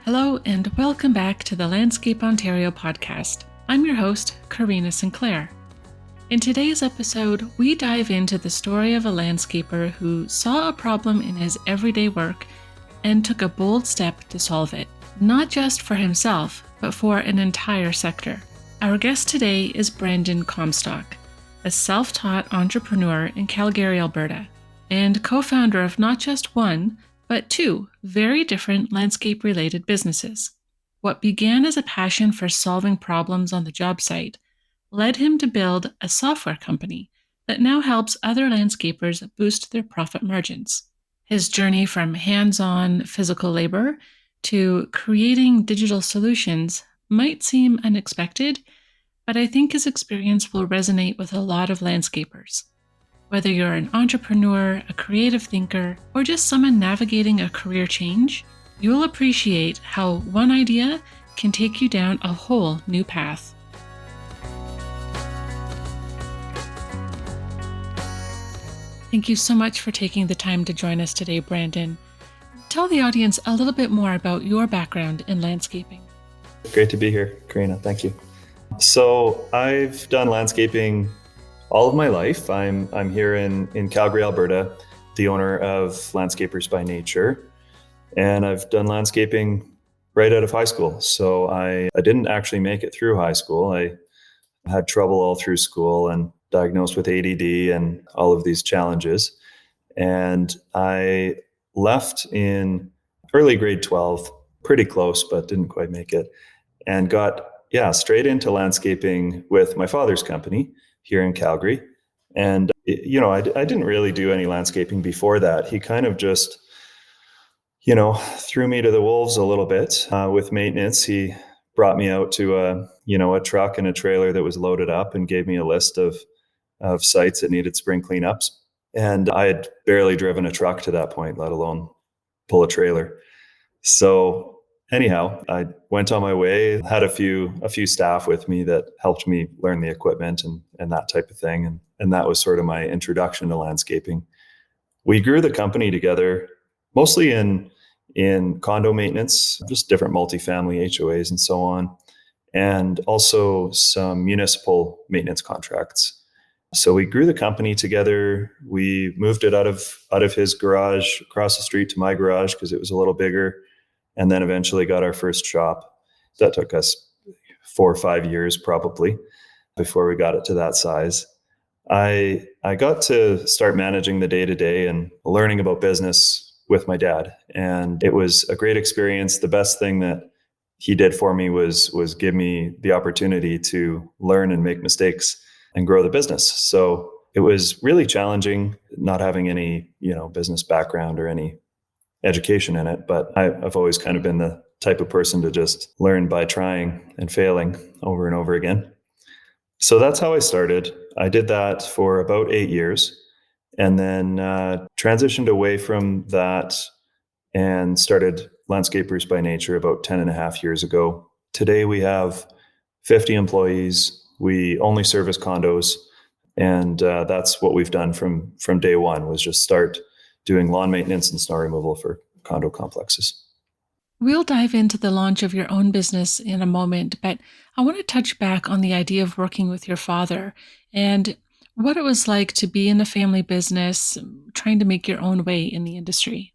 Hello and welcome back to the Landscape Ontario podcast. I'm your host, Karina Sinclair. In today's episode, we dive into the story of a landscaper who saw a problem in his everyday work and took a bold step to solve it, not just for himself, but for an entire sector. Our guest today is Brandon Comstock, a self-taught entrepreneur in Calgary, Alberta, and co-founder of not just one, but two very different landscape-related businesses. What began as a passion for solving problems on the job site led him to build a software company that now helps other landscapers boost their profit margins. His journey from hands-on physical labor to creating digital solutions might seem unexpected, but I think his experience will resonate with a lot of landscapers. Whether you're an entrepreneur, a creative thinker, or just someone navigating a career change, you'll appreciate how one idea can take you down a whole new path. Thank you so much for taking the time to join us today, Brandon. Tell the audience a little bit more about your background in landscaping. Great to be here, Karina. Thank you. So I've done landscaping all of my life. I'm here in Calgary, Alberta, the owner of Landscapers by Nature, and I've done landscaping right out of high school. So I didn't actually make it through high school. I had trouble all through school and diagnosed with ADD and all of these challenges. And I left in early grade 12, pretty close, but didn't quite make it, and got straight into landscaping with my father's company here in Calgary. And, I didn't really do any landscaping before that. He kind of just, threw me to the wolves a little bit with maintenance. He brought me out to a truck and a trailer that was loaded up and gave me a list of sites that needed spring cleanups. And I had barely driven a truck to that point, let alone pull a trailer. So anyhow, I went on my way, had a few staff with me that helped me learn the equipment and that type of thing. And that was sort of my introduction to landscaping. We grew the company together, mostly in condo maintenance, just different multifamily HOAs and so on, and also some municipal maintenance contracts. So we grew the company together. We moved it out of his garage across the street to my garage because it was a little bigger. And then eventually got our first shop. That took us 4 or 5 years probably before we got it to that size. I got to start managing the day-to-day and learning about business with my dad. And it was a great experience. The best thing that he did for me was give me the opportunity to learn and make mistakes and grow the business. So it was really challenging not having any, business background or any education in it, but I've always kind of been the type of person to just learn by trying and failing over and over again. So that's how I started. I did that for about 8 years and then transitioned away from that and started Landscapers by Nature about 10 and a half years ago. Today we have 50 employees. We only service condos. And that's what we've done from day one, was just start doing lawn maintenance and snow removal for condo complexes. We'll dive into the launch of your own business in a moment, but I want to touch back on the idea of working with your father and what it was like to be in a family business, trying to make your own way in the industry.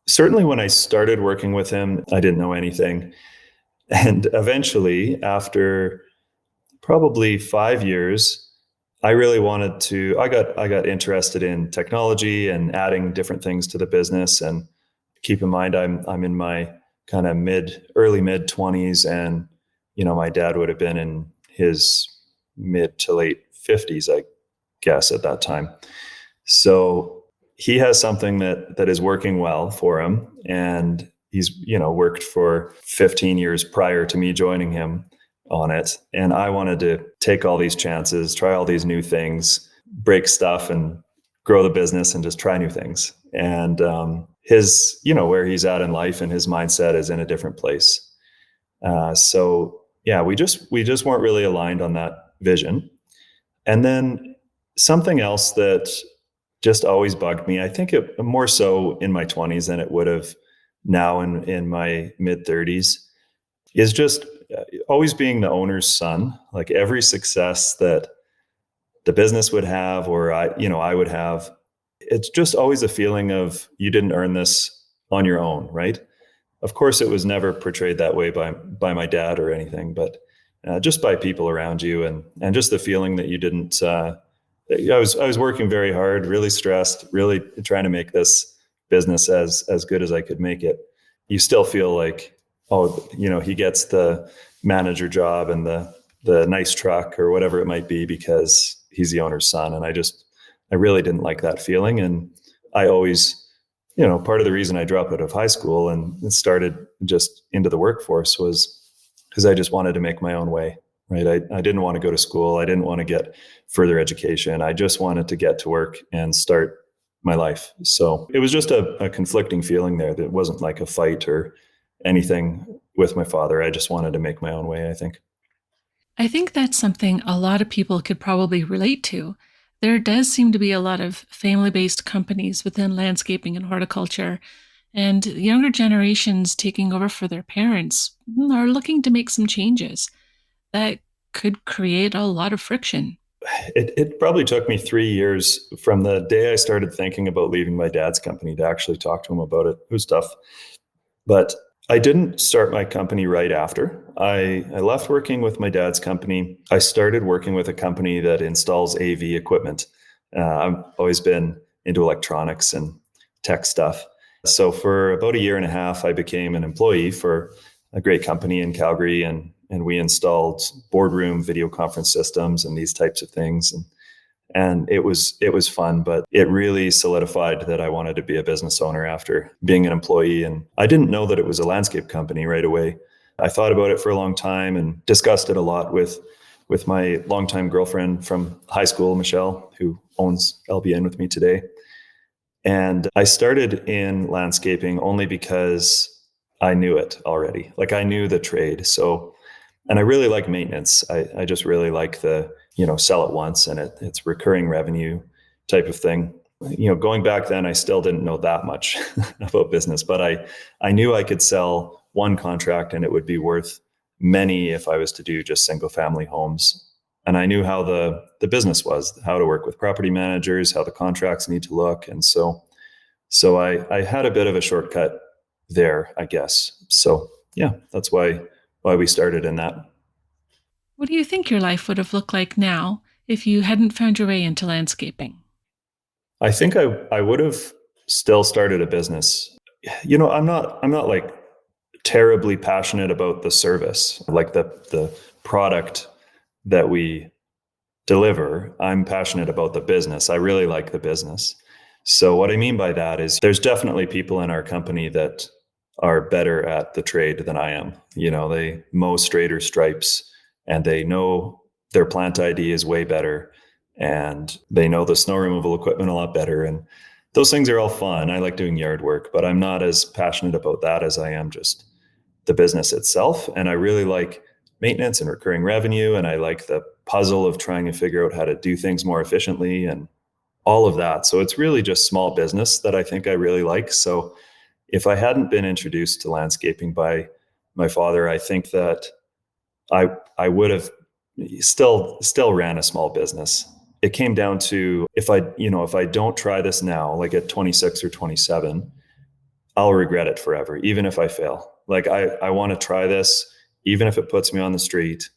Certainly when I started working with him, I didn't know anything. And eventually, after probably 5 years, I really wanted to, I got interested in technology and adding different things to the business. And keep in mind, I'm in my kind of early mid 20s, and, my dad would have been in his mid to late 50s, I guess, at that time. So he has something that is working well for him. And he's, worked for 15 years prior to me joining him on it. And I wanted to take all these chances, try all these new things, break stuff and grow the business and just try new things. And his, where he's at in life and his mindset is in a different place. So we just weren't really aligned on that vision. And then something else that just always bugged me, I think it more so in my 20s than it would have now in my mid 30s, is just always being the owner's son. Like every success that the business would have, or I would have, it's just always a feeling of you didn't earn this on your own, right? Of course, it was never portrayed that way by my dad or anything, but just by people around you, and just the feeling that you didn't. I was working very hard, really stressed, really trying to make this business as good as I could make it. You still feel like, oh, he gets the manager job and the nice truck or whatever it might be because he's the owner's son, and I really didn't like that feeling, and I always. Part of the reason I dropped out of high school and started just into the workforce was because I just wanted to make my own way, right? I didn't want to go to school. I didn't want to get further education. I just wanted to get to work and start my life. So it was just a conflicting feeling there. That wasn't like a fight or anything with my father. I just wanted to make my own way, I think. I think that's something a lot of people could probably relate to. There does seem to be a lot of family based companies within landscaping and horticulture, and younger generations taking over for their parents are looking to make some changes that could create a lot of friction. It probably took me 3 years from the day I started thinking about leaving my dad's company to actually talk to him about it. It was tough. But I didn't start my company right after. I left working with my dad's company. I started working with a company that installs AV equipment. I've always been into electronics and tech stuff. So for about a year and a half, I became an employee for a great company in Calgary, and we installed boardroom video conference systems and these types of things. And it was fun, but it really solidified that I wanted to be a business owner after being an employee. And I didn't know that it was a landscape company right away. I thought about it for a long time and discussed it a lot with my longtime girlfriend from high school, Michelle, who owns LBN with me today. And I started in landscaping only because I knew it already. Like I knew the trade. So, and I really like maintenance. I just really like the, sell it once and it's recurring revenue type of thing. Going back then, I still didn't know that much about business, but I knew I could sell one contract and it would be worth many if I was to do just single family homes. And I knew how the business was, how to work with property managers, how the contracts need to look. And so I had a bit of a shortcut there, I guess. So yeah, that's why we started in that. What do you think your life would have looked like now if you hadn't found your way into landscaping? I think I would have still started a business. I'm not like terribly passionate about the service, like the product that we deliver. I'm passionate about the business. I really like the business. So what I mean by that is there's definitely people in our company that are better at the trade than I am. They mow straighter stripes and they know their plant ID is way better and they know the snow removal equipment a lot better. And those things are all fun. I like doing yard work, but I'm not as passionate about that as I am just the business itself. And I really like maintenance and recurring revenue. And I like the puzzle of trying to figure out how to do things more efficiently and all of that. So it's really just small business that I think I really like. So if I hadn't been introduced to landscaping by my father, I think that I would have still ran a small business. It came down to if I don't try this now, like at 26 or 27, I'll regret it forever, even if I fail. Like I want to try this, even if it puts me on the street.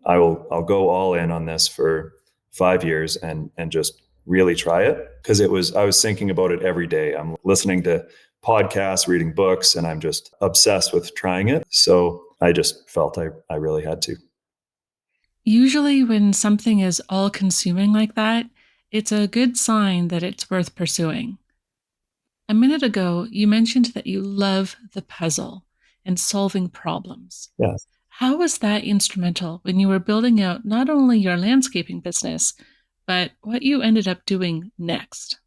I'll go all in on this for 5 years and just really try it. Because I was thinking about it every day. I'm listening to podcasts, reading books, and I'm just obsessed with trying it. So I just felt I really had to. Usually, when something is all consuming like that, it's a good sign that it's worth pursuing. A minute ago, you mentioned that you love the puzzle and solving problems. Yeah. How was that instrumental when you were building out not only your landscaping business, but what you ended up doing next?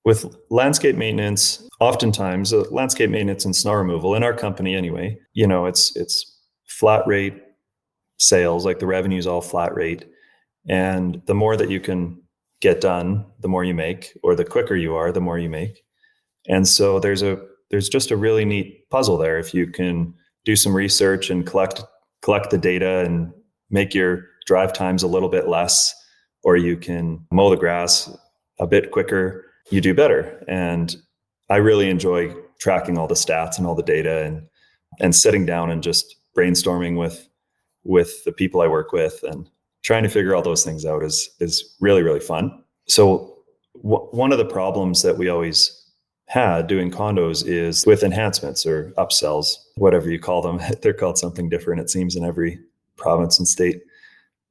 With landscape maintenance, oftentimes landscape maintenance and snow removal in our company anyway, it's flat rate sales, like the revenue is all flat rate. And the more that you can get done, the more you make, or the quicker you are, the more you make. And so there's a there's just a really neat puzzle there. If you can do some research and collect the data and make your drive times a little bit less, or you can mow the grass a bit quicker, you do better. And I really enjoy tracking all the stats and all the data, and sitting down and just brainstorming with the people I work with and trying to figure all those things out is really, really fun. So one of the problems that we always had doing condos is with enhancements or upsells, whatever you call them. They're called something different, it seems, in every province and state.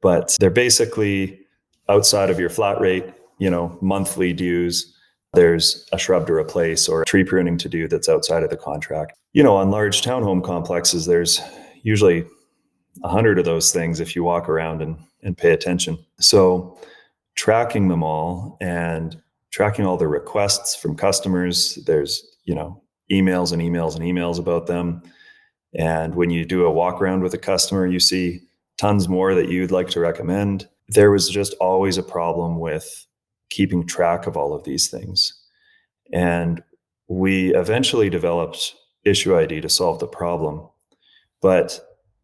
But they're basically outside of your flat rate, monthly dues. There's a shrub to replace or tree pruning to do that's outside of the contract. On large townhome complexes, there's usually 100 of those things if you walk around and pay attention. So tracking them all and tracking all the requests from customers, there's, emails and emails and emails about them. And when you do a walk around with a customer, you see tons more that you'd like to recommend. There was just always a problem with keeping track of all of these things. And we eventually developed Issue ID to solve the problem. But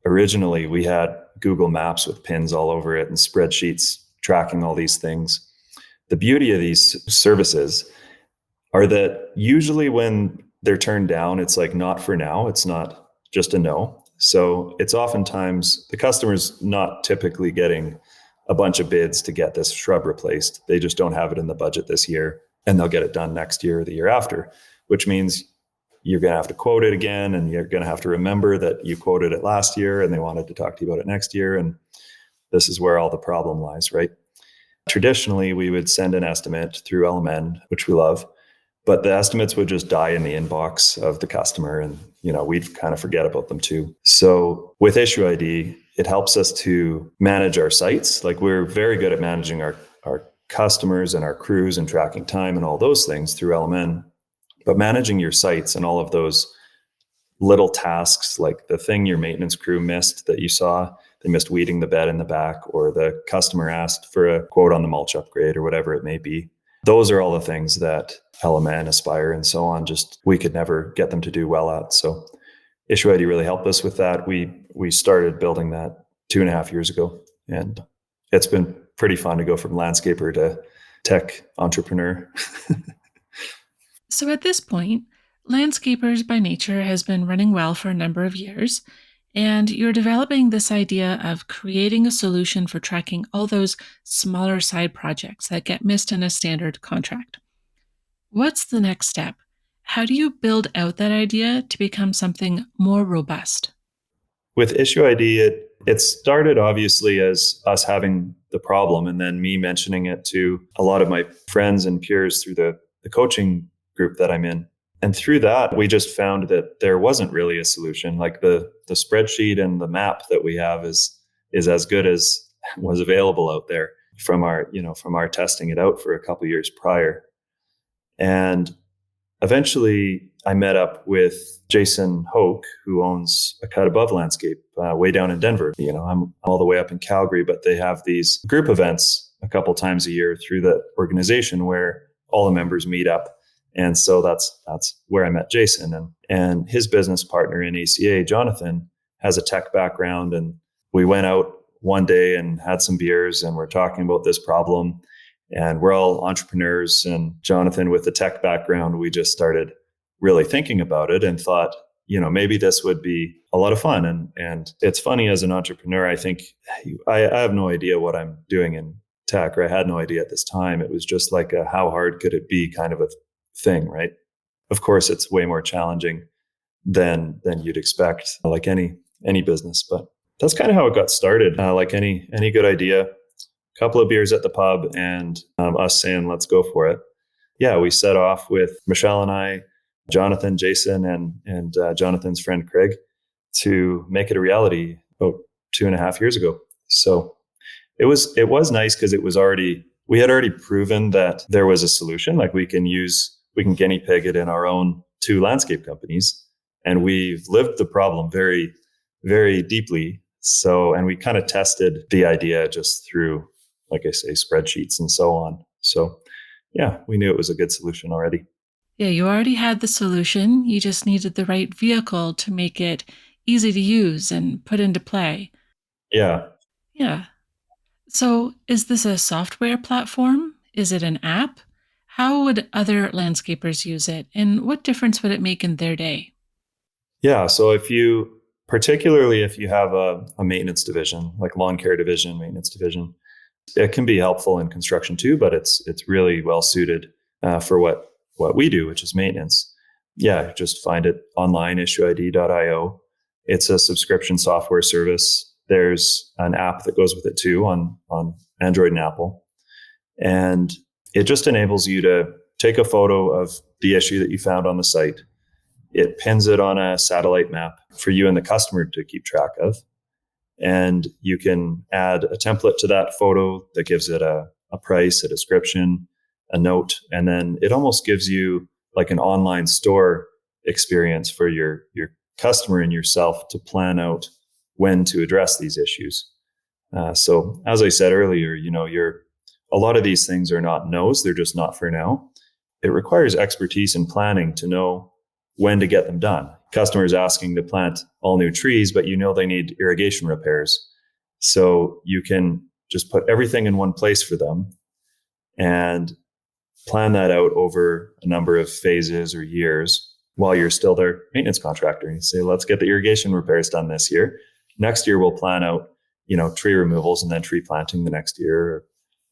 originally we had Google Maps with pins all over it and spreadsheets tracking all these things. The beauty of these services are that usually when they're turned down, it's like not for now. It's not just a no. So it's oftentimes the customer's not typically getting a bunch of bids to get this shrub replaced. They just don't have it in the budget this year, and they'll get it done next year or the year after, which means you're going to have to quote it again, and you're going to have to remember that you quoted it last year and they wanted to talk to you about it next year. And this is where all the problem lies, right? Traditionally, we would send an estimate through LMN, which we love, but the estimates would just die in the inbox of the customer, and we'd kind of forget about them too. So with Issue ID, it helps us to manage our sites. Like, we're very good at managing our customers and our crews and tracking time and all those things through LMN. But managing your sites and all of those little tasks, like the thing your maintenance crew missed that you saw, they missed weeding the bed in the back, or the customer asked for a quote on the mulch upgrade or whatever it may be. Those are all the things that LMN, Aspire, and so on, just we could never get them to do well at. So Issue ID really helped us with that. We started building that 2.5 years ago, and it's been pretty fun to go from landscaper to tech entrepreneur. So at this point, Landscapers by Nature has been running well for a number of years, and you're developing this idea of creating a solution for tracking all those smaller side projects that get missed in a standard contract. What's the next step? How do you build out that idea to become something more robust? With Issue ID, it started obviously as us having the problem, and then me mentioning it to a lot of my friends and peers through the coaching group that I'm in. And through that, we just found that there wasn't really a solution. Like the spreadsheet and the map that we have is as good as was available out there from our testing it out for a couple of years prior. And eventually I met up with Jason Hoke, who owns A Cut Above Landscape way down in Denver. I'm all the way up in Calgary, but they have these group events a couple times a year through the organization where all the members meet up. And so that's where I met Jason, and his business partner in ACA, Jonathan, has a tech background. And we went out one day and had some beers, and we're talking about this problem, and we're all entrepreneurs. And Jonathan, with the tech background, we just started really thinking about it and thought, maybe this would be a lot of fun. And it's funny, as an entrepreneur, I think I have no idea what I'm doing in tech, or I had no idea at this time. It was just like how hard could it be kind of a thing, right? Of course, it's way more challenging than you'd expect, like any business. But that's kind of how it got started. Like any good idea, a couple of beers at the pub, and us saying, let's go for it. Yeah, we set off with Michelle and I, Jonathan, Jason, and Jonathan's friend Craig, to make it a reality about 2.5 years ago. So it was nice because we had already proven that there was a solution. Like, we can guinea pig it in our own 2 landscape companies, and we've lived the problem very, very deeply. So, and we kind of tested the idea just through, like I say, spreadsheets and so on. So yeah, we knew it was a good solution already. Yeah, you already had the solution. You just needed the right vehicle to make it easy to use and put into play. Yeah. Yeah. So, is this a software platform? Is it an app? How would other landscapers use it? And what difference would it make in their day? Yeah. So particularly if you have a maintenance division, like lawn care division, maintenance division, it can be helpful in construction too, but it's really well suited for what we do, which is maintenance. Yeah, just find it online, issueid.io. It's a subscription software service. There's an app that goes with it too on Android and Apple. And it just enables you to take a photo of the issue that you found on the site. It pins it on a satellite map for you and the customer to keep track of. And you can add a template to that photo that gives it a price, a description, a note, and then it almost gives you like an online store experience for your customer and yourself to plan out when to address these issues. So as I said earlier, a lot of these things are not no's, they're just not for now. It requires expertise and planning to know when to get them done. Customers asking to plant all new trees, but they need irrigation repairs. So you can just put everything in one place for them and plan that out over a number of phases or years while you're still their maintenance contractor. And you say, let's get the irrigation repairs done this year. Next year, we'll plan out, tree removals and then tree planting the next year, or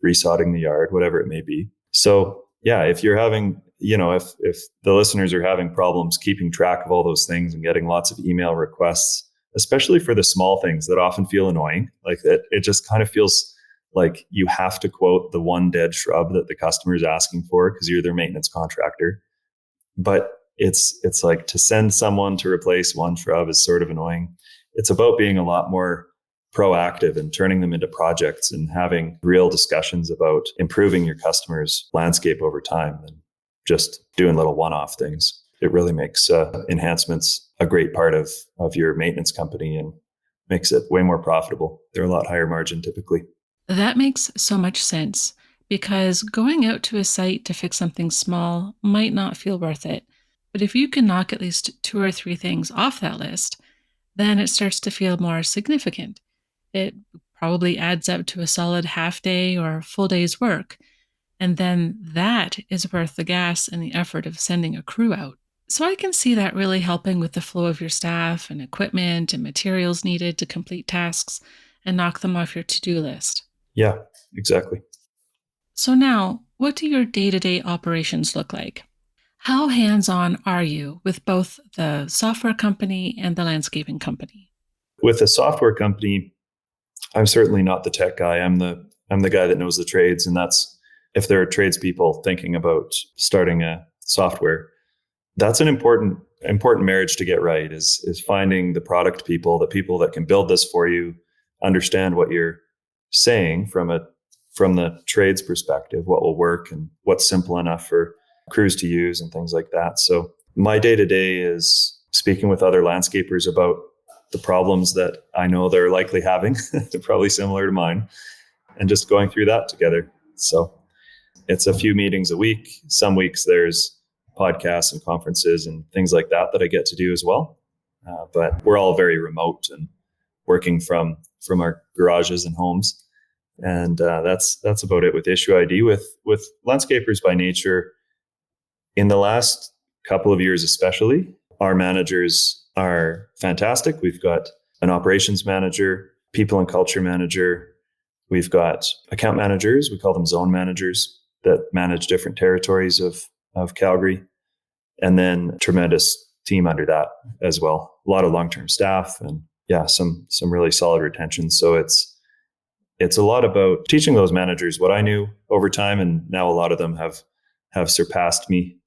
resodding the yard, whatever it may be. So yeah, if you're having, if the listeners are having problems keeping track of all those things and getting lots of email requests, especially for the small things that often feel annoying, like that, it just kind of feels like you have to quote the one dead shrub that the customer is asking for because you're their maintenance contractor. But it's like to send someone to replace one shrub is sort of annoying. It's about being a lot more proactive and turning them into projects and having real discussions about improving your customer's landscape over time and just doing little one-off things. It really makes enhancements a great part of your maintenance company and makes it way more profitable. They're a lot higher margin typically. That makes so much sense because going out to a site to fix something small might not feel worth it. But if you can knock at least two or three things off that list, then it starts to feel more significant. It probably adds up to a solid half day or full day's work. And then that is worth the gas and the effort of sending a crew out. So I can see that really helping with the flow of your staff and equipment and materials needed to complete tasks and knock them off your to-do list. Yeah, exactly. So now, what do your day-to-day operations look like? How hands-on are you with both the software company and the landscaping company? With a software company, I'm certainly not the tech guy. I'm the guy that knows the trades, and that's if there are tradespeople thinking about starting a software, that's an important marriage to get right. Is finding the product people, the people that can build this for you, understand what you're saying from the trades perspective, what will work and what's simple enough for crews to use and things like that. So my day to day is speaking with other landscapers about the problems that I know they're likely having. They're probably similar to mine, and just going through that together. So it's a few meetings a week. Some weeks there's podcasts and conferences and things like that I get to do as well. But we're all very remote and working from our garages and homes. And that's about it with Issue ID. With landscapers by nature, in the last couple of years especially, our managers are fantastic. We've got an operations manager, people and culture manager. We've got account managers. We call them zone managers that manage different territories of Calgary. And then tremendous team under that as well. A lot of long-term staff and some really solid retention. So it's a lot about teaching those managers what I knew over time. And now a lot of them have surpassed me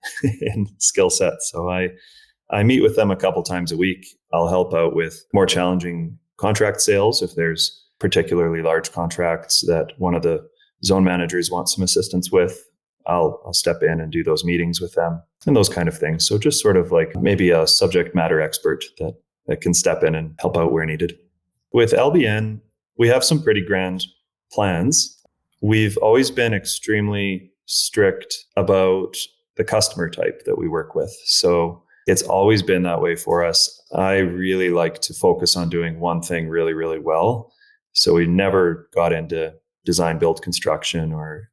in skill set. So I meet with them a couple times a week. I'll help out with more challenging contract sales if there's particularly large contracts that one of the zone managers wants some assistance with. I'll step in and do those meetings with them and those kind of things. So just sort of like maybe a subject matter expert that can step in and help out where needed. With LBN, we have some pretty grand plans. We've always been extremely strict about the customer type that we work with. So it's always been that way for us. I really like to focus on doing one thing really, really well. So we never got into design, build, construction or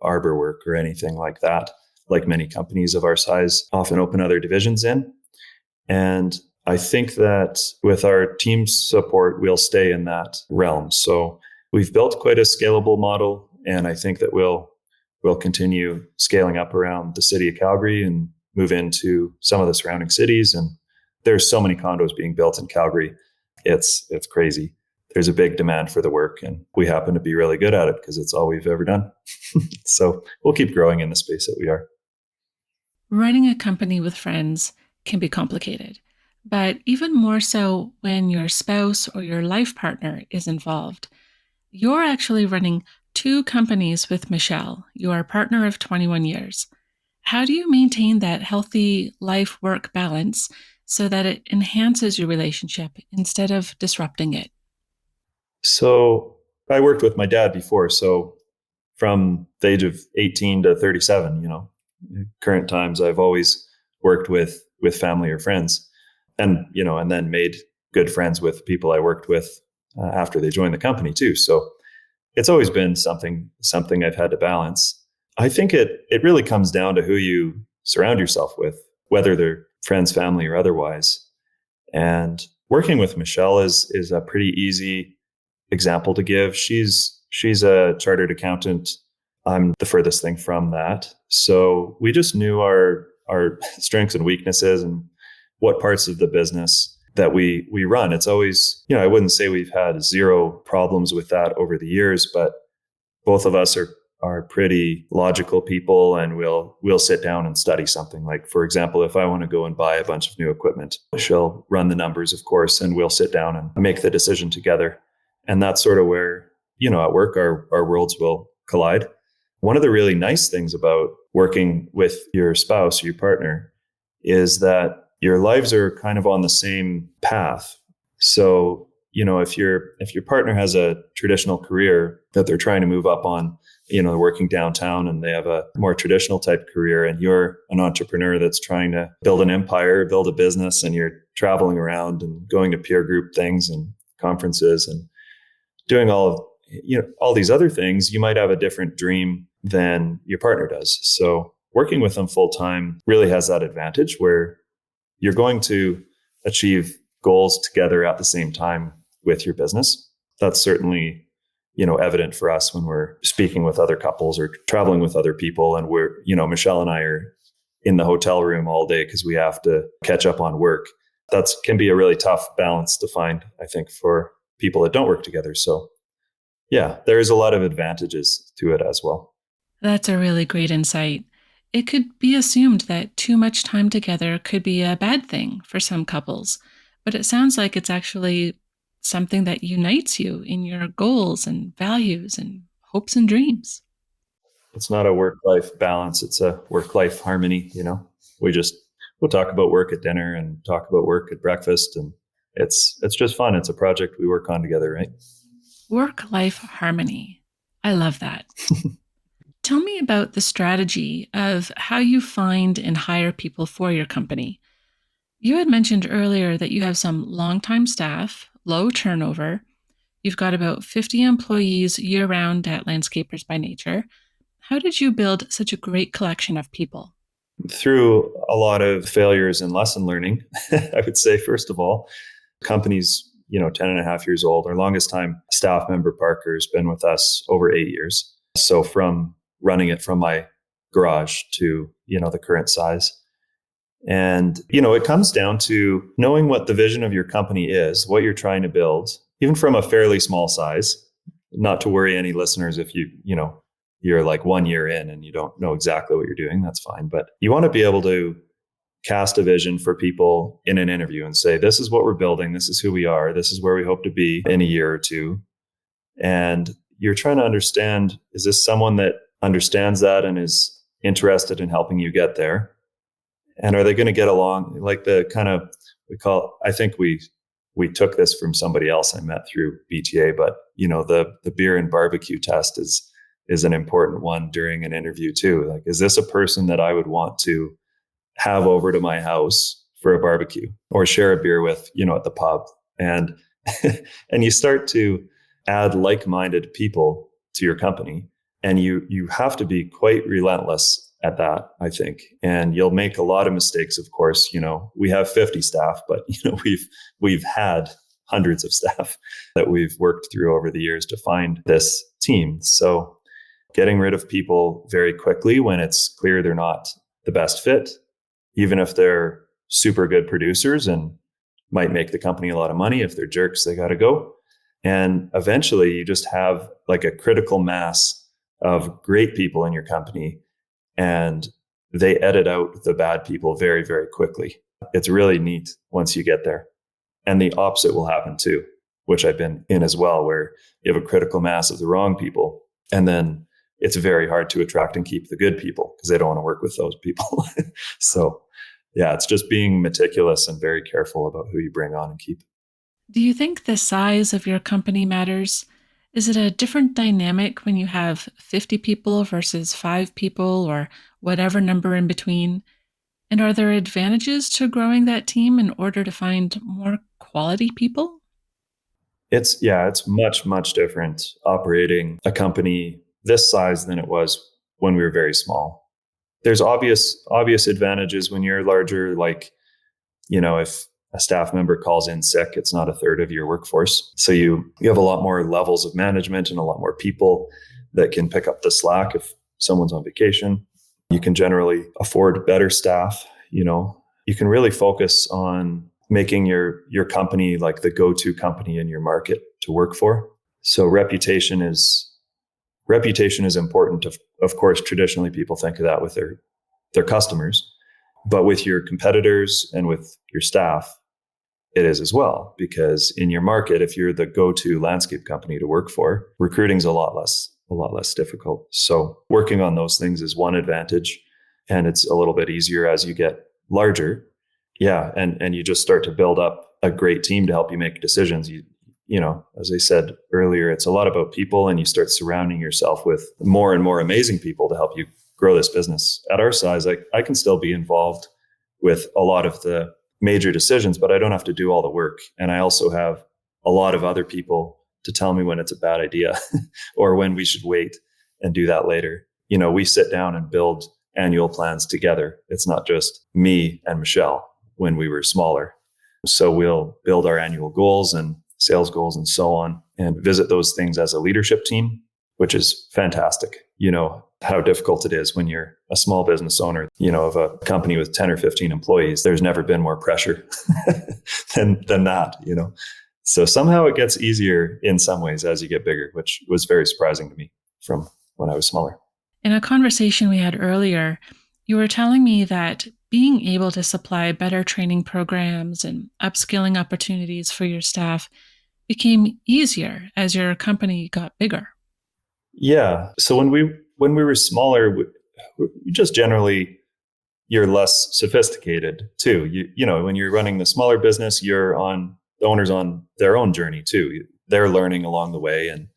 arbor work or anything like that, like many companies of our size often open other divisions in. And I think that with our team support, we'll stay in that realm. So we've built quite a scalable model, and I think that we'll continue scaling up around the city of Calgary and move into some of the surrounding cities. And there's so many condos being built in Calgary. It's crazy. There's a big demand for the work, and we happen to be really good at it because it's all we've ever done. So we'll keep growing in the space that we are. Running a company with friends can be complicated, but even more so when your spouse or your life partner is involved. You're actually running two companies with Michelle, your partner of 21 years. How do you maintain that healthy life-work balance so that it enhances your relationship instead of disrupting it? So I worked with my dad before. So from the age of 18 to 37, current times, I've always worked with family or friends, and and then made good friends with people I worked with after they joined the company too. So it's always been something I've had to balance. I think it really comes down to who you surround yourself with, whether they're friends, family, or otherwise. And working with Michelle is a pretty easy example to give. She's a chartered accountant. I'm the furthest thing from that. So we just knew our strengths and weaknesses and what parts of the business that we run. It's always, I wouldn't say we've had zero problems with that over the years, but both of us are pretty logical people, and we'll sit down and study something. Like, for example, if I want to go and buy a bunch of new equipment, she'll run the numbers, of course, and we'll sit down and make the decision together. And that's sort of where, at work, our worlds will collide. One of the really nice things about working with your spouse or your partner is that your lives are kind of on the same path. So, if your partner has a traditional career that they're trying to move up on, they're working downtown and they have a more traditional type career, and you're an entrepreneur that's trying to build an empire, build a business, and you're traveling around and going to peer group things and conferences and doing all these other things, you might have a different dream than your partner does. So working with them full time really has that advantage where you're going to achieve goals together at the same time with your business. That's certainly, evident for us when we're speaking with other couples or traveling with other people. And we're, Michelle and I are in the hotel room all day because we have to catch up on work. That can be a really tough balance to find, I think, for people that don't work together. So yeah, there's a lot of advantages to it as well. That's a really great insight. It could be assumed that too much time together could be a bad thing for some couples, but it sounds like it's actually something that unites you in your goals and values and hopes and dreams. It's not a work-life balance. It's a work-life harmony. We'll talk about work at dinner and talk about work at breakfast, and it's just fun. It's a project we work on together, right? Work-life harmony. I love that. Tell me about the strategy of how you find and hire people for your company. You had mentioned earlier that you have some longtime staff, low turnover. You've got about 50 employees year-round at Landscapers by Nature. How did you build such a great collection of people? Through a lot of failures and lesson learning, I would say, first of all, company's 10 and a half years old. Our longest time staff member, Parker, has been with us over 8 years. So from running it from my garage to, the current size. And, it comes down to knowing what the vision of your company is, what you're trying to build, even from a fairly small size. Not to worry any listeners if you're like 1 year in and you don't know exactly what you're doing, that's fine. But you want to be able to cast a vision for people in an interview and say, this is what we're building. This is who we are. This is where we hope to be in a year or two. And you're trying to understand, is this someone that understands that and is interested in helping you get there? And are they going to get along? Like the kind of, I think we took this from somebody else I met through BTA, but the beer and barbecue test is is an important one during an interview too. Like, is this a person that I would want to have over to my house for a barbecue or share a beer with, at the pub? And and you start to add like-minded people to your company, and you have to be quite relentless at that, I think. And you'll make a lot of mistakes, of course. We have 50 staff, but we've had hundreds of staff that we've worked through over the years to find this team. So getting rid of people very quickly when it's clear they're not the best fit, even if they're super good producers and might make the company a lot of money. If they're jerks, they got to go. And eventually you just have like a critical mass of great people in your company, and they edit out the bad people very, very quickly. It's really neat once you get there. And the opposite will happen too, which I've been in as well, where you have a critical mass of the wrong people, and then it's very hard to attract and keep the good people because they don't want to work with those people. So yeah, it's just being meticulous and very careful about who you bring on and keep. Do you think the size of your company matters? Is it a different dynamic when you have 50 people versus 5 people or whatever number in between? And are there advantages to growing that team in order to find more quality people? It's much, much different operating a company this size than it was when we were very small. There's obvious advantages when you're larger, like, if a staff member calls in sick, it's not a third of your workforce. So you have a lot more levels of management and a lot more people that can pick up the slack if someone's on vacation. You can generally afford better staff. You can really focus on making your company like the go-to company in your market to work for. So reputation is important. Of course, traditionally people think of that with their customers, but with your competitors and with your staff, it is as well. Because in your market, if you're the go-to landscape company to work for, recruiting's a lot less difficult. So working on those things is one advantage, and it's a little bit easier as you get larger. Yeah, and you just start to build up a great team to help you make decisions. As I said earlier, it's a lot about people, and you start surrounding yourself with more and more amazing people to help you grow this business. At our size, I can still be involved with a lot of the major decisions, but I don't have to do all the work. And I also have a lot of other people to tell me when it's a bad idea or when we should wait and do that later. We sit down and build annual plans together. It's not just me and Michelle when we were smaller. So we'll build our annual goals and sales goals and so on, and visit those things as a leadership team, which is fantastic. How difficult it is when you're a small business owner, of a company with 10 or 15 employees. There's never been more pressure than that, So somehow it gets easier in some ways as you get bigger, which was very surprising to me from when I was smaller. In a conversation we had earlier, you were telling me that being able to supply better training programs and upskilling opportunities for your staff became easier as your company got bigger. Yeah. So when we were smaller, we just generally, you're less sophisticated too. When you're running the smaller business, the owner's on their own journey too. They're learning along the way and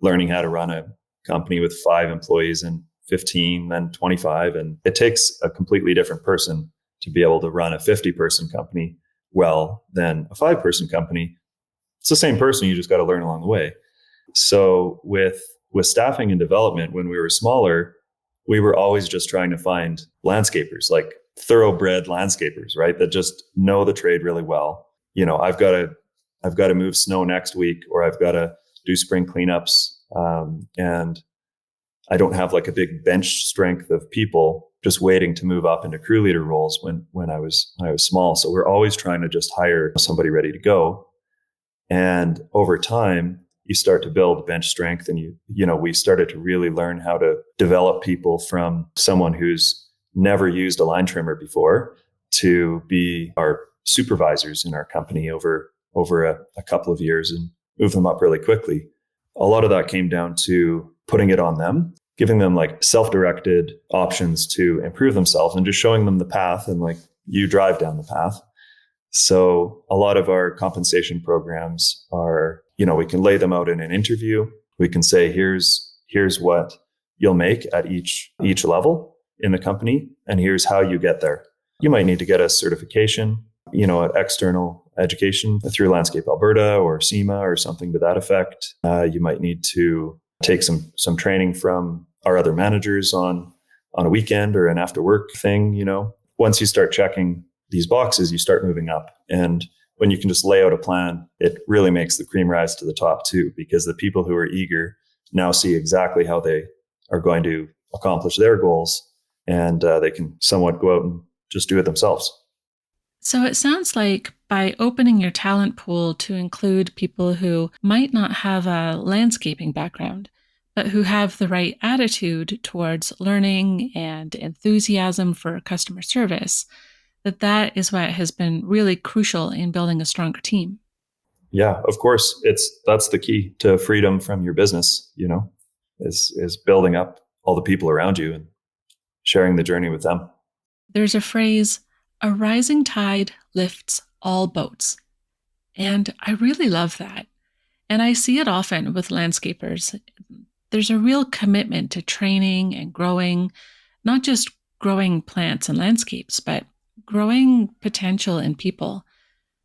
learning how to run a company with 5 employees and 15, then 25. And it takes a completely different person to be able to run a 50-person company well than a 5-person company. It's the same person, you just got to learn along the way. So with staffing and development, when we were smaller, we were always just trying to find landscapers, like thoroughbred landscapers, right? That just know the trade really well. I've got to move snow next week, or I've got to do spring cleanups. And I don't have like a big bench strength of people just waiting to move up into crew leader roles when I was small. So we're always trying to just hire somebody ready to go. And over time, you start to build bench strength, and we started to really learn how to develop people from someone who's never used a line trimmer before to be our supervisors in our company over a couple of years, and move them up really quickly. A lot of that came down to putting it on them, giving them like self-directed options to improve themselves, and just showing them the path, and like, you drive down the path. So a lot of our compensation programs are, we can lay them out in an interview. We can say, here's what you'll make at each level in the company, and here's how you get there. You might need to get a certification, an external education through Landscape Alberta or SEMA or something to that effect. You might need to take some training from our other managers on a weekend or an after work thing. Once you start checking these boxes, you start moving up. And when you can just lay out a plan, it really makes the cream rise to the top too, because the people who are eager now see exactly how they are going to accomplish their goals, and they can somewhat go out and just do it themselves. So it sounds like by opening your talent pool to include people who might not have a landscaping background, but who have the right attitude towards learning and enthusiasm for customer service, that is what has been really crucial in building a stronger team. Yeah, of course. That's the key to freedom from your business, is building up all the people around you and sharing the journey with them. There's a phrase, a rising tide lifts all boats. And I really love that. And I see it often with landscapers. There's a real commitment to training and growing, not just growing plants and landscapes, but growing potential in people.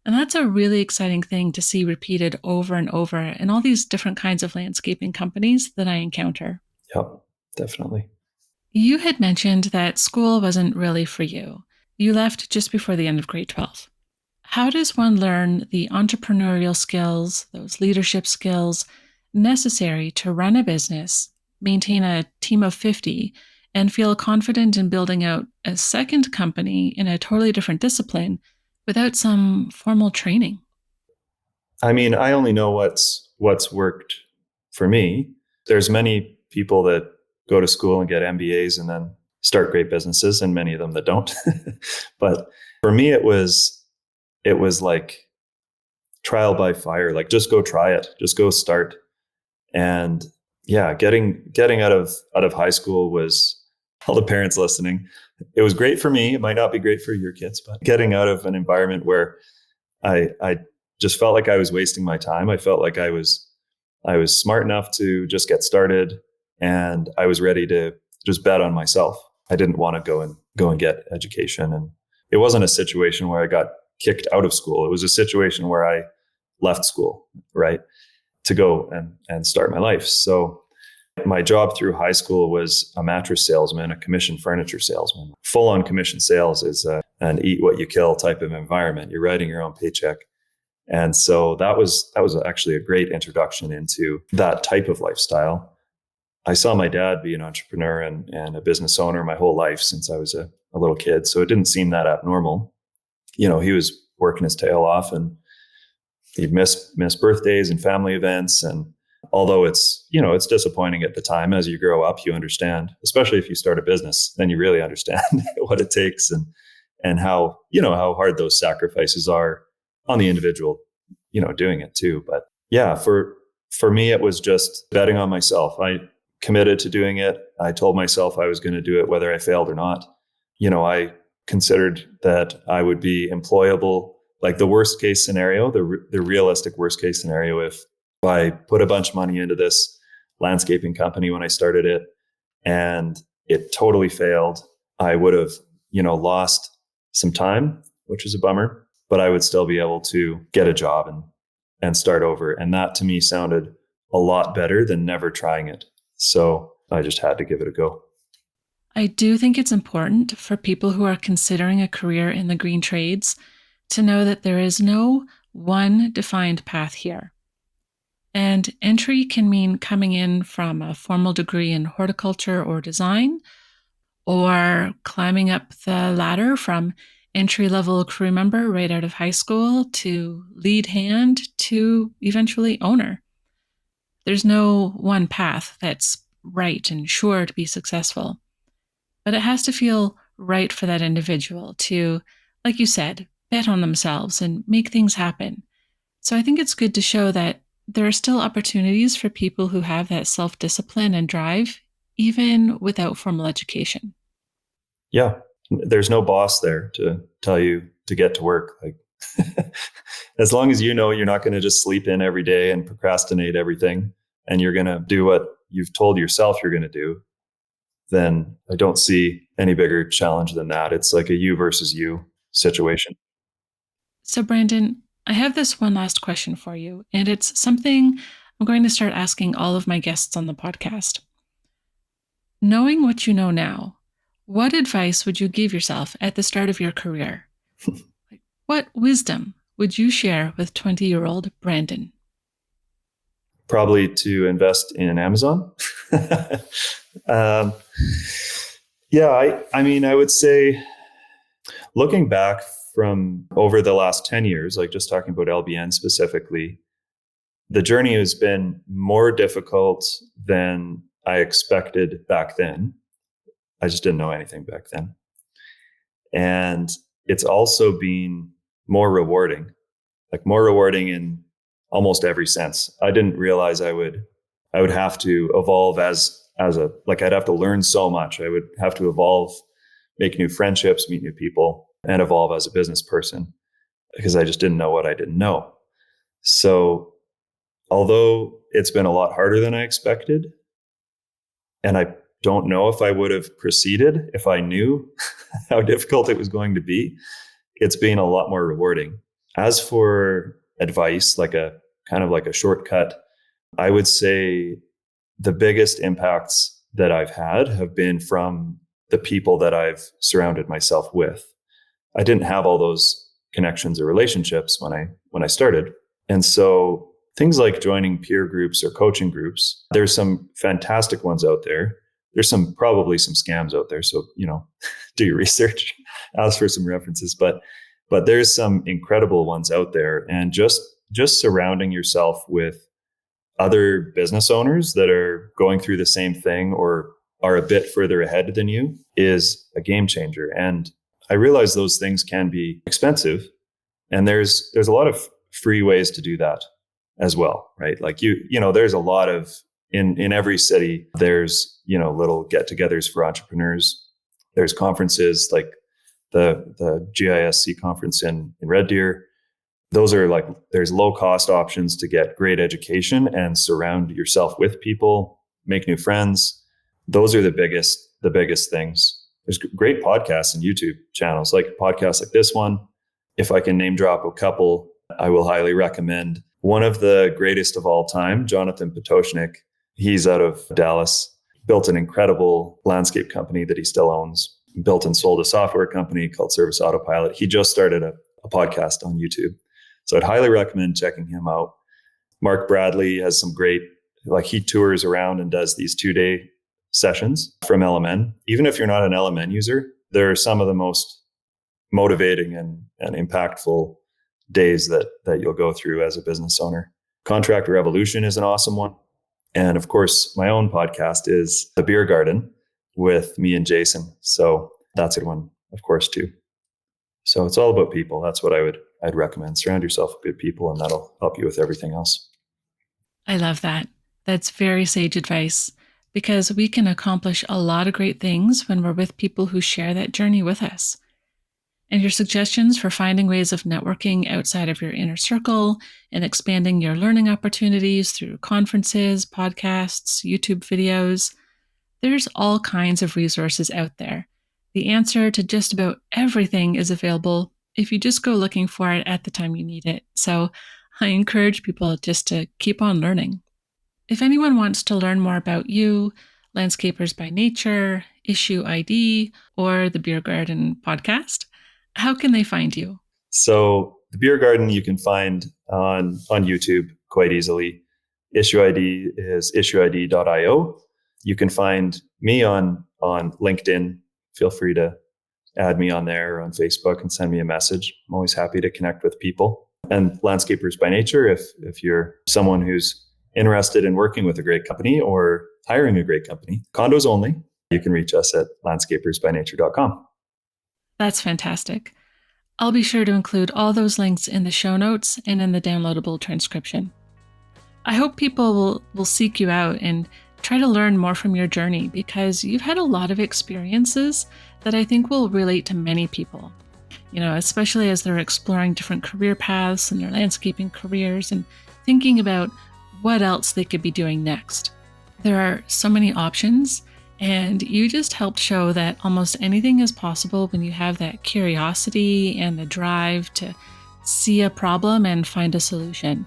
And that's a really exciting thing to see repeated over and over in all these different kinds of landscaping companies that I encounter. Yep, definitely. You had mentioned that school wasn't really for you. You left just before the end of grade 12. How does one learn the entrepreneurial skills, those leadership skills necessary to run a business, maintain a team of 50, and feel confident in building out a second company in a totally different discipline without some formal training? I mean, I only know what's worked for me. There's many people that go to school and get MBAs and then start great businesses, and many of them that don't. But for me, it was like trial by fire. Like, just go try it, just go start. And yeah, getting out of high school was, all the parents listening, it was great for me. It might not be great for your kids, but getting out of an environment where I just felt like I was wasting my time. I felt like I was smart enough to just get started, and I was ready to just bet on myself. I didn't want to go and get education. And it wasn't a situation where I got kicked out of school. It was a situation where I left school, right, to go and start my life. So my job through high school was a mattress salesman, a commission furniture salesman. Full on commission sales is an eat what you kill type of environment. You're writing your own paycheck. And so that was actually a great introduction into that type of lifestyle. I saw my dad be an entrepreneur and a business owner my whole life since I was a little kid. So it didn't seem that abnormal. He was working his tail off, and he'd miss birthdays and family events. And although it's disappointing at the time, as you grow up, you understand, especially if you start a business, then you really understand what it takes and how hard those sacrifices are on the individual, doing it too. But yeah, for me, it was just betting on myself. I committed to doing it. I told myself I was going to do it whether I failed or not. I considered that I would be employable, like the worst case scenario, the realistic worst case scenario, if I put a bunch of money into this landscaping company when I started it and it totally failed, I would have, lost some time, which is a bummer, but I would still be able to get a job and start over. And that to me sounded a lot better than never trying it. So I just had to give it a go. I do think it's important for people who are considering a career in the green trades to know that there is no one defined path here. And entry can mean coming in from a formal degree in horticulture or design, or climbing up the ladder from entry-level crew member right out of high school to lead hand to eventually owner. There's no one path that's right and sure to be successful. But it has to feel right for that individual to, like you said, bet on themselves and make things happen. So I think it's good to show that there are still opportunities for people who have that self-discipline and drive, even without formal education. Yeah, there's no boss there to tell you to get to work. Like, as long as you're not going to just sleep in every day and procrastinate everything, and you're going to do what you've told yourself you're going to do, then I don't see any bigger challenge than that. It's like a you versus you situation. So, Brandon, I have this one last question for you, and it's something I'm going to start asking all of my guests on the podcast. Knowing what you know now, what advice would you give yourself at the start of your career? What wisdom would you share with 20-year-old Brandon? Probably to invest in Amazon. Yeah, I mean, I would say looking back from over the last 10 years, like just talking about LBN specifically, the journey has been more difficult than I expected back then. I just didn't know anything back then. And it's also been more rewarding, like more rewarding in almost every sense. I didn't realize I would have to evolve as a, like I'd have to learn so much. I would have to evolve, make new friendships, meet new people, and evolve as a business person because I just didn't know what I didn't know. So although it's been a lot harder than I expected, and I don't know if I would have proceeded if I knew how difficult it was going to be, it's been a lot more rewarding. As for advice, like a kind of like a shortcut, I would say the biggest impacts that I've had have been from the people that I've surrounded myself with. I didn't have all those connections or relationships when I started. And so things like joining peer groups or coaching groups, there's some fantastic ones out there. There's probably some scams out there. So, do your research, ask for some references, but there's some incredible ones out there. And just surrounding yourself with other business owners that are going through the same thing or are a bit further ahead than you is a game changer. And I realize those things can be expensive, and there's a lot of free ways to do that as well, right? Like there's a lot of in every city, there's little get-togethers for entrepreneurs. There's conferences like the GISC conference in Red Deer. Those are like, there's low cost options to get great education and surround yourself with people, make new friends. Those are the biggest things. There's great podcasts and YouTube channels, like podcasts like this one. If I can name drop a couple, I will highly recommend one of the greatest of all time, Jonathan Potoshnik. He's out of Dallas, built an incredible landscape company that he still owns, built and sold a software company called Service Autopilot. He just started a podcast on YouTube. So I'd highly recommend checking him out. Mark Bradley has some great, like he tours around and does these 2-day sessions from LMN. Even if you're not an LMN user, they're some of the most motivating and impactful days that you'll go through as a business owner. Contractor Revolution is an awesome one. And of course, my own podcast is The Beer Garden with me and Jason. So that's a good one, of course, too. So it's all about people. That's what I'd recommend. Surround yourself with good people, and that'll help you with everything else. I love that. That's very sage advice, because we can accomplish a lot of great things when we're with people who share that journey with us. And your suggestions for finding ways of networking outside of your inner circle and expanding your learning opportunities through conferences, podcasts, YouTube videos, there's all kinds of resources out there. The answer to just about everything is available if you just go looking for it at the time you need it. So I encourage people just to keep on learning. If anyone wants to learn more about you, Landscapers by Nature, Issue ID, or the Beer Garden podcast, how can they find you? So the Beer Garden you can find on YouTube quite easily. Issue ID is issueid.io. You can find me on LinkedIn. Feel free to add me on there or on Facebook and send me a message. I'm always happy to connect with people. And Landscapers by Nature, if you're someone who's interested in working with a great company or hiring a great company, condos only, you can reach us at landscapersbynature.com. That's fantastic. I'll be sure to include all those links in the show notes and in the downloadable transcription. I hope people will seek you out and try to learn more from your journey, because you've had a lot of experiences that I think will relate to many people, especially as they're exploring different career paths in their landscaping careers and thinking about what else they could be doing next. There are so many options, And you just helped show that almost anything is possible when you have that curiosity and the drive to see a problem and find a solution.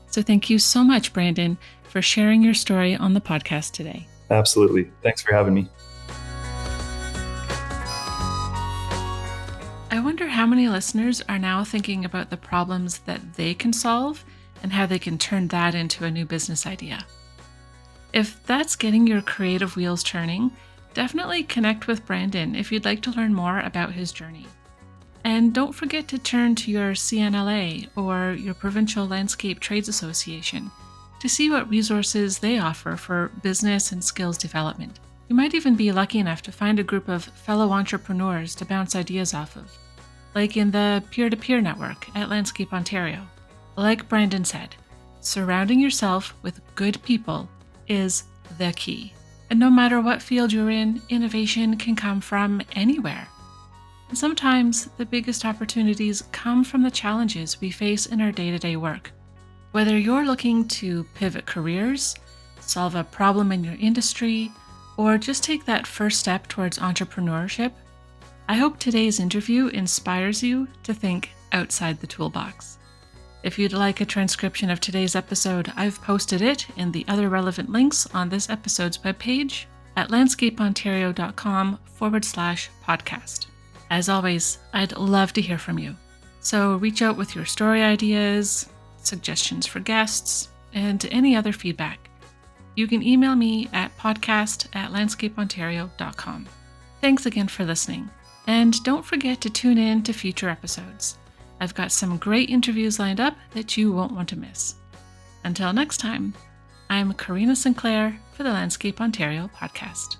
So thank you so much, Brandon, for sharing your story on the podcast today. Absolutely. Thanks for having me. I wonder how many listeners are now thinking about the problems that they can solve and how they can turn that into a new business idea. If that's getting your creative wheels turning, definitely connect with Brandon if you'd like to learn more about his journey. And don't forget to turn to your CNLA or your Provincial Landscape Trades Association to see what resources they offer for business and skills development. You might even be lucky enough to find a group of fellow entrepreneurs to bounce ideas off of, like in the peer-to-peer network at Landscape Ontario. Like Brandon said, surrounding yourself with good people is the key. And no matter what field you're in, innovation can come from anywhere. And sometimes the biggest opportunities come from the challenges we face in our day-to-day work. Whether you're looking to pivot careers, solve a problem in your industry, or just take that first step towards entrepreneurship, I hope today's interview inspires you to think outside the toolbox. If you'd like a transcription of today's episode, I've posted it in the other relevant links on this episode's webpage at landscapeontario.com/podcast. As always, I'd love to hear from you. So reach out with your story ideas, suggestions for guests, and any other feedback. You can email me at podcast@landscapeontario.com. Thanks again for listening. And don't forget to tune in to future episodes. I've got some great interviews lined up that you won't want to miss. Until next time, I'm Karina Sinclair for the Landscape Ontario podcast.